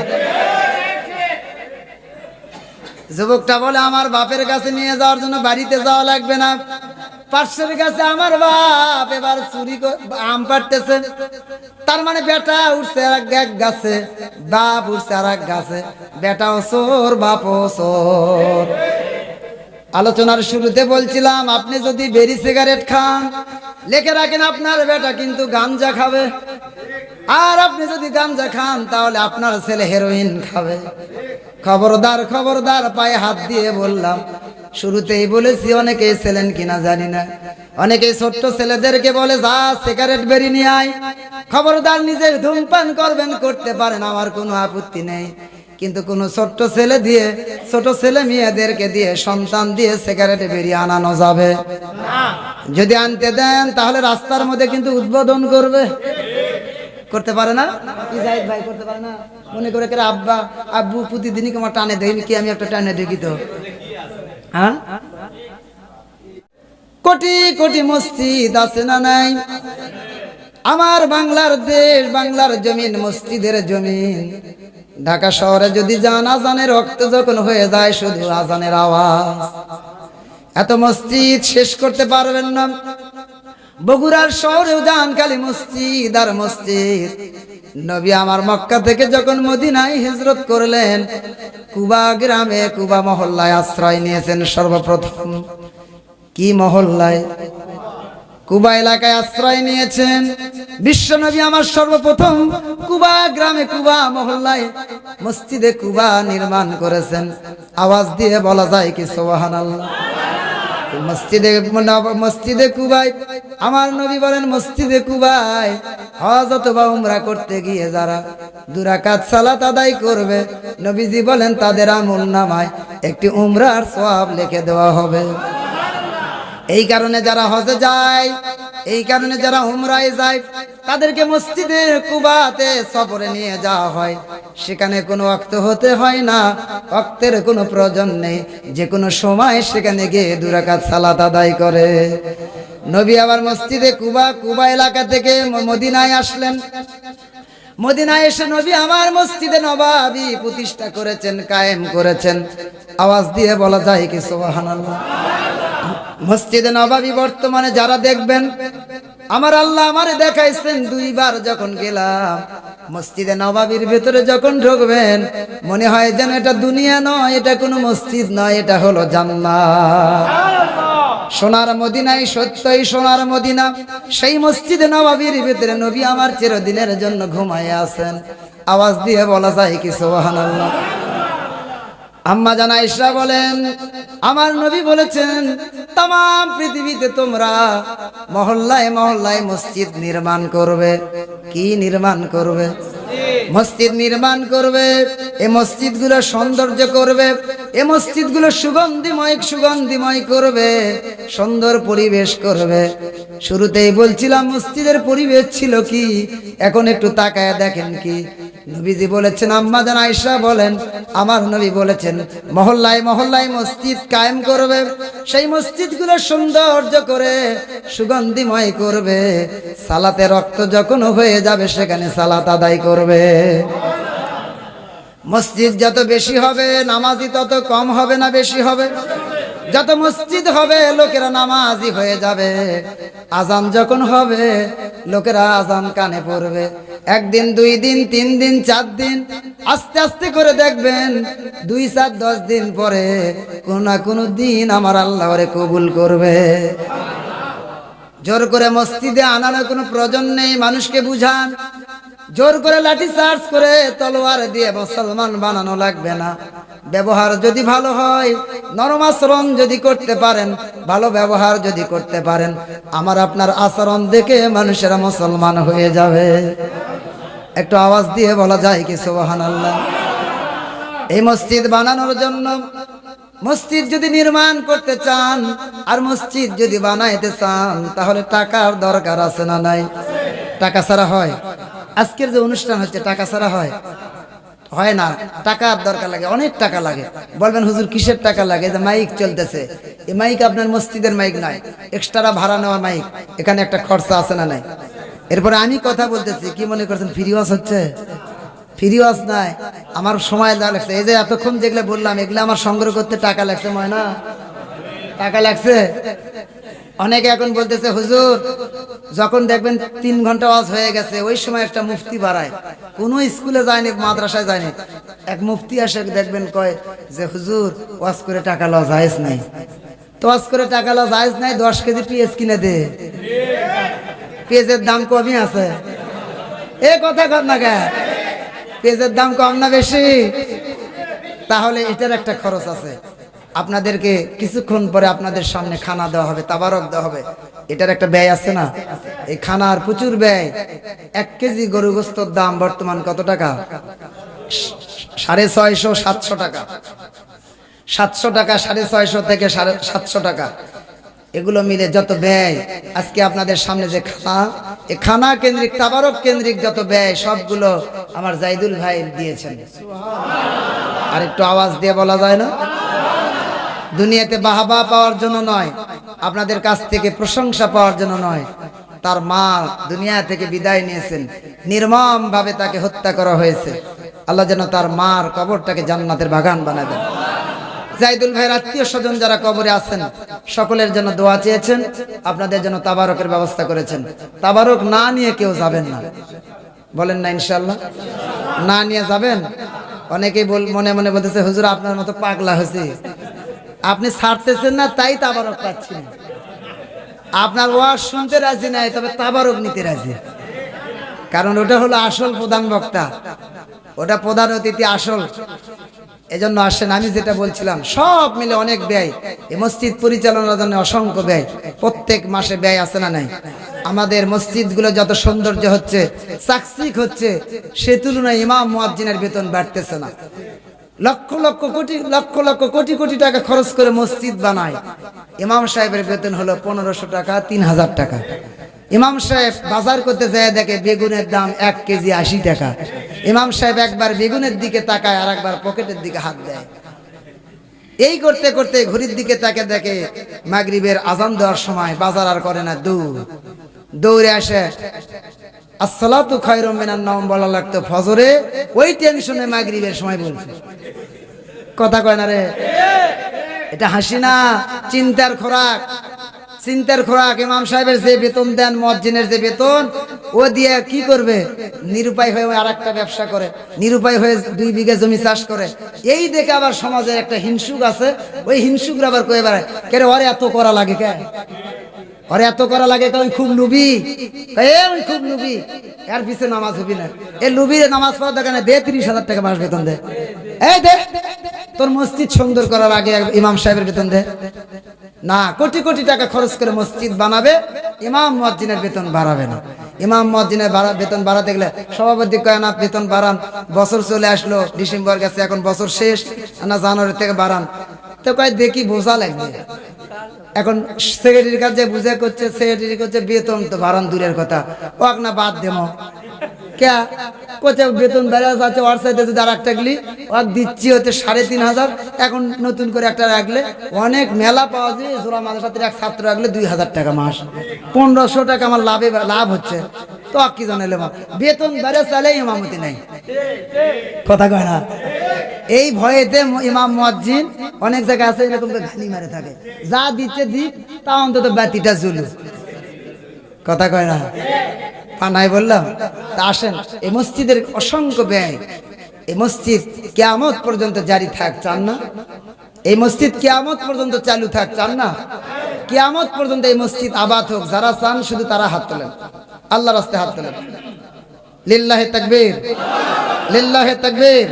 যুবকটা বলে আমার বাপের কাছে নিয়ে যাওয়ার জন্য বাড়িতে যাওয়া লাগবে না, পাশের গাছে আমার বাপ এবার চুরি আম পাড়তেছে। তার মানে বেটা উঠছে আর এক গাছে, বাপ উঠছে আর এক গাছে, বেটাও চোর বাপও চোর। আলোচনার শুরুতে বলছিলাম আপনি যদি বেরি সিগারেট খান, লিখে রাখেন আপনার বেটা কিন্তু গাঞ্জা খাবে, আর আপনি যদি গাঞ্জা খান তাহলে আপনার ছেলে হেরোইন খাবে। খবরদার খবরদার, পায়ে হাত দিয়ে বললাম। শুরুতেই বলেছি অনেকেই ছিলেন কিনা জানি না, অনেকেই ছোট্ট ছেলেদেরকে বলে যা সিগারেট বেরি নিয়ে আয়। খবরদার, নিজের ধূমপান করবেন, করতে পারেন, আমার কোনো আপত্তি নেই, কিন্তু কোনো ছোট্ট ছেলে দিয়ে, ছোট ছেলে মেয়েদেরকে দিয়ে, সন্তান দিয়ে সিগারেট বেরিয়ে আনানো যাবে না। যদি আনতে দেন তাহলে রাস্তার মধ্যে কিন্তু উদ্বোধন করবে। করতে পারে না? ইজাহিদ ভাই করতে পারে না? মনে করে আব্বা আব্বু প্রতিদিনই তোমার টানে দেয়নি কি? আমি একটা টানে দেখি তো। হ্যাঁ, কোটি কোটি মসজিদ আছে না নাই? আমার বাংলার দেশ, বাংলার জমিন মসজিদের জমিন। ঢাকা শহরে যদি যান, আজানের রক্ত যখন হয়ে যায় শুধু আজানের আওয়াজ, এত মসজিদ শেষ করতে পারবেন না। বগুড়ার শহরেও যান, খালি মসজিদ আর মসজিদ। নবী আমার মক্কা থেকে যখন মদিনায় হিজরত করলেন, কুবা গ্রামে, কুবা মহল্লায় আশ্রয় নিয়েছেন সর্বপ্রথম। কি মহল্লায়? কুবা এলাকায় আশ্রয় নিয়েছেন। বিশ্ব নবী আমার সর্বপ্রথম কুবা গ্রামে, কুবা মহল্লায় মসজিদে কুবা নির্মাণ করেছেন। আওয়াজ দিয়ে বলা যায় কি সুবহানাল্লাহ? মসজিদে কুবায় আমার নবী বলেন, মসজিদে কুবায় হজ অথবা উমরা করতে গিয়ে যারা 2 রাকাত সালাত আদায় করবে, নবীজি বলেন তাদের আমলনামায় একটি উমরার সওয়াব লিখে দেওয়া হবে। এই কারণে যারা হজে যায়, এই কারণে যারা উমরায় যায়, তাদেরকে মসজিদে কুবাতে সফরে নিয়ে যাওয়া হয়। সেখানে কোনো ওয়াক্ত হতে হয় না, ওয়াক্তের কোনো প্রয়োজন নেই, যে কোনো সময় সেখানে গিয়ে 2 রাকাত সালাত আদায় করে। নবী আবার মসজিদে কুবা, কুবা এলাকা থেকে মদিনায় আসলেন। মদিনায় এসে নবী আমার মসজিদে নবাবী প্রতিষ্ঠা করেছেন, কায়েম করেছেন। আওয়াজ দিয়ে বলা যায় কি সুবহানাল্লাহ? মসজিদে নবাবী বর্তমানে যারা দেখবেন, আমার আল্লাহ আমারে দেখাইছেন 2 বার যখন গেলাম, মসজিদে নবাবীর ভেতরে যখন ঢুকবেন মনে হয় যেন এটা দুনিয়া নয়, এটা কোনো মসজিদ নয়, এটা হলো জান্নাত। সোনার মদিনায়, সত্যই সোনার মদিনা। সেই মসজিদে নবাবীর ভেতরে নবী আমার চিরদিনের জন্য ঘুমায় আছেন। আওয়াজ দিয়ে বলা যায় কি সুবহানাল্লাহ? আম্মা জান আয়েশা বলেন, আমার নবী বলেছেন তাম পৃথিবীতে তোমরা মহল্লায় মহল্লায় মসজিদ নির্মাণ করবে। কি নির্মাণ করবে? মসজিদ নির্মাণ করবে, এই মসজিদগুলো সৌন্দর্য করবে, এই মসজিদগুলো সুগন্ধিময় করবে, সুন্দর পরিবেশ করবে। শুরুতেই বলছিলাম মসজিদের পরিবেশ ছিল কি, এখন একটু তাকায় দেখেন কি। নবীজি বলেছেন, আম্মা জান আয়েশা বলেন, আমার নবী বলেছেন মহল্লায় মহল্লায় মসজিদ কায়েম করবে, সেই মসজিদগুলো সৌন্দর্য করে সুগন্ধিময় করবে। সালাতে রক্ত যখন হয়ে যাবে সেখানে সালাত আদায় করবে। মসজিদ যত বেশি হবে নামাজি তত কম হবে না বেশি হবে? যত মসজিদ হবে লোকেরা নামাজি হয়ে যাবে। আজান যখন হবে লোকেরা আজান কানে পড়বে। একদিন, 2 দিন, 3 দিন, 4 দিন, আস্তে আস্তে করে দেখবেন 2, 4, 10 দিন পরে কোন না কোনো দিন আমার আল্লাহ ওরে কবুল করবে। জোর করে মসজিদে আনানোর কোনো প্রয়োজন নেই, মানুষকে বুঝান। জোর করে লাঠি চার্জ করে তলোয়ার দিয়ে মুসলমান বানানো লাগবে না। ব্যবহার যদি ভালো হয়, নরম আচরণ যদি করতে পারেন, ভালো ব্যবহার যদি করতে পারেন, আমার আপনার আচরণ দেখে মানুষেরা মুসলমান হয়ে যাবে। একটু আওয়াজ দিয়ে বলা যায় কি সুবহানাল্লাহ? এই মসজিদ বানানোর জন্য, মসজিদ যদি নির্মাণ করতে চান আর মসজিদ যদি বানাইতে চান, তাহলে টাকার দরকার আছে না নাই? টাকা ছাড়া হয়? আজকের যে অনুষ্ঠান হচ্ছে টাকা ছাড়া হয়? হয় না, টাকার দরকার লাগে, অনেক টাকা লাগে। বলবেন হুজুর কিসের টাকা লাগে? যে মাইক চলতেছে, এই মাইক আপনার মসজিদের মাইক নয়, এক্সট্রা ভাড়া নেওয়া মাইক, এখানে একটা খরচা আছে না নাই? এরপরে আমি কথা বলতেছি, কি মনে করছেন ফ্রি ওয়াজ হচ্ছে? ফ্রি ওয়াজ নাই, আমার সময় লাগছে। এই যে এতক্ষণ যেগুলো বললাম এগুলো আমার সংগ্রহ করতে টাকা লাগছে, ময়না টাকা লাগছে। অনেকে এখন বলতেছে হুজুর যখন দেখবেন 3 ঘন্টা ওয়াজ হয়ে গেছে ওই সময় একটা মুফতি বাড়ায়। কোনো স্কুলে যায়নি, মাদ্রাসায় যায়নি, এক মুফতি আসে দেখবেন কয় যে হুজুর ওয়াজ করে টাকা লওয়া জায়েজ নাই। তো ওয়াজ করে টাকা লওয়া জায়েজ নাই, 10 কেজি পেঁয়াজ কিনে দে। পেঁয়াজের দাম কমই আছে, এ কথা কর না কে? পেঁয়াজের দাম কম না বেশি? তাহলে এটার একটা খরচ আছে। আপনাদেরকে কিছুক্ষণ পরে আপনাদের সামনে খানা দেওয়া হবে, তাবারক দেওয়া হবে, এটার একটা ব্যয় আছে না? এই খানার প্রচুর ব্যয়। 1 কেজি গরু গোস্তর দাম বর্তমান কত টাকা? 650, 700 টাকা। 700 টাকা, 650 থেকে 750 টাকা, এগুলো মিলে যত ব্যয়, আজকে আপনাদের সামনে যে খানা, এই খানা কেন্দ্রিক, তাবারক কেন্দ্রিক যত ব্যয় সবগুলো আমার জাইদুল ভাই দিয়েছেন। আর একটু আওয়াজ দিয়ে বলা যায় না? দুনিয়াতে বাহবা পাওয়ার জন্য নয়, আপনাদের কাছ থেকে প্রশংসা পাওয়ার জন্য নয়। তার মা দুনিয়া থেকে বিদায় নিয়েছেন, নির্মম ভাবে তাকে হত্যা করা হয়েছে। আল্লাহ যেন তার মার কবরটাকে জান্নাতের বাগান বানায় দেন। জাইদুল ভাইয়ের আত্মীয় স্বজন যারা কবরে আছেন সকলের জন্য দোয়া চেয়েছেন, আপনাদের জন্য তাবারকের ব্যবস্থা করেছেন। তাবারক না নিয়ে কেউ যাবেন না, বলেন না ইনশাআল্লাহ? না নিয়ে যাবেন? অনেকেই মনে মনে বলতেছে হুজুর আপনার মতো পাগলা হয়েছে, আপনি ছাড়তেছেন না তাই তাবারক পাচ্ছেন। আপনার ওয়াজ শুনতে রাজি নাই, তবে তাবারক নিতে রাজি, কারণ ওটা হলো আসল প্রধান বক্তা, ওটা প্রধান অতিথি আসল। এজন্য আসেন। আমি যেটা বলছিলাম সব মিলে অনেক ব্যয়, এই মসজিদ পরিচালনার জন্য অসংখ্য ব্যয়, প্রত্যেক মাসে ব্যয় আছে না নাই? আমাদের মসজিদগুলো যত সৌন্দর্য হচ্ছে, চাকচিক হচ্ছে, সে তুলনায় ইমাম মুয়াজ্জিনের বেতন বাড়তেছে না। লক্ষ লক্ষ কোটি টাকা খরচ করে মসজিদ বানায়, ইমাম সাহেবের বেতন হলো 1500 টাকা, 3000 টাকা। ইমাম সাহেব বাজার করতে যায় দেখে বেগুনের দাম 1 কেজি 80 টাকা। ইমাম সাহেব একবার বেগুনের দিকে তাকায় আর একবার পকেটের দিকে হাত দেয়। এই করতে করতে ঘড়ির দিকে তাকে দেখে মাগরিবের আজান দেওয়ার সময় বাজার আর করে না, দৌড়ে আসে আসসালাতু খায়রুম মিনান নাওম বলা লাগতো ফজরে, ওই টেনশনে মাগরিবের সময় বলছে। কথা কয় না রে? এটা হাসি না, চিন্তার খোরাক। চিন্তার খোরাক। ইমাম সাহেবের যে বেতন দেন, মুয়াজ্জিনের যে বেতন, ও দিয়ে কি করবে? নিরুপায় হয়ে আর একটা ব্যবসা করে, নিরুপায় হয়ে 2 বিঘা জমি চাষ করে। এই দেখে আবার সমাজে একটা হিংসুক আছে, ওই হিংসুকরা আবার কয়ে বেড়ায় কে রে ওরে এত করা লাগে, কে ওরে এত করা লাগে, ওই খুব লুবি, ওই খুব লুবি, এর পিছে নামাজ হবি না। এই লুবির নামাজ পড়ার দোকানে দে 30,000 টাকা মাস বেতন দে। এই দে, তোর মসজিদ সুন্দর করার আগে ইমাম সাহেবের বেতন দে না। কোটি টাকা খরচ করে মসজিদ বানাবে, ইমাম মুয়াজ্জিনের বেতন বাড়াবে না। ইমাম মুয়াজ্জিনের বেতন বাড়াতে গেলে সভাপতি কয় না বেতন বাড়ান, বছর চলে আসলো, ডিসেম্বর গেছে, এখন বছর শেষ, না জানুয়ারি থেকে বাড়ান। তো কয় দেখি বোঝা লাগবে। এখন সেক্রেটারির কাছে বুঝে করছে, সেক্রেটারি করছে বেতন তো বাড়ান দূরের কথা, ওক না বাদ দেবো কে কোচে বেতন বেড়ে যাচ্ছে, ওর সাথে যদি আর একটা গেলি ওক দিচ্ছি হচ্ছে 3,500। এখন নতুন করে একটা রাখলে অনেক মেলা পাওয়া যায়, জোড়া মাদ্রাসাতে এক ছাত্র রাখলে 2,000 টাকা মাস, 1,500 টাকা আমার লাভ হচ্ছে। তো কি জানালে বেতন বেড়ে চালে ইমামতি নাই, কথা কয় না। এই ভয়েতে ইমাম মুয়াজ্জিন অনেক জায়গায় আছে এরকম গালি মারে থাকে, যা দিচ্ছে দিক, তা অন্তত বাতিটা জ্বলু, কথা কয় না। পানাই বললাম তা আসেন, এই মসজিদের অসংখ্য ব্যয়, এই মসজিদ কিয়ামত পর্যন্ত জারি থাক চান না? এই মসজিদ কিয়ামত পর্যন্ত চালু থাক চান না? কিয়ামত পর্যন্ত এই মসজিদ আবাদ হোক, যারা চান শুধু তারা হাত তোলেন, আল্লাহর রাস্তায় হাত তোলেন। লিল্লাহি তাকবীর, লিল্লাহি তাকবীর।